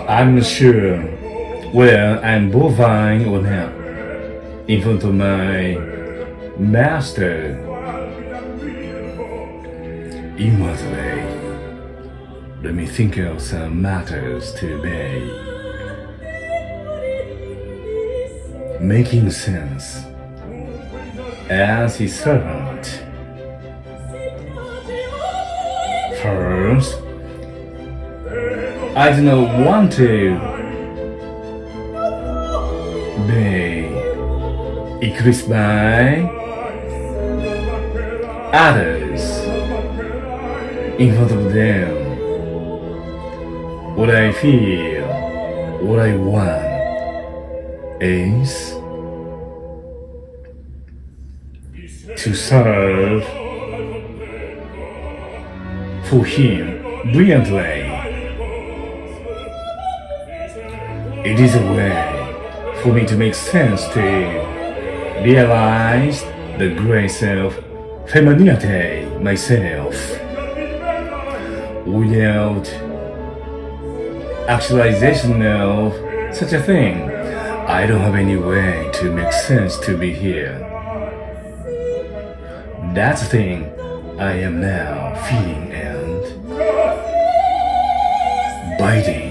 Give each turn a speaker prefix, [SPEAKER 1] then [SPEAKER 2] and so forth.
[SPEAKER 1] I'm not sure whether I'm bovine or not in front of my master. In what way? Let me think of some matters to obey. Making sense as his servant. First, I do not want to be eclipsed by others. In front of them, what I feel, what I want is to serve for him brilliantly. It is a way for me to make sense, to realize the grace of femininity myself. Without actualization of such a thing, I don't have any way to make sense to be here. That's the thing I am now feeling and biting.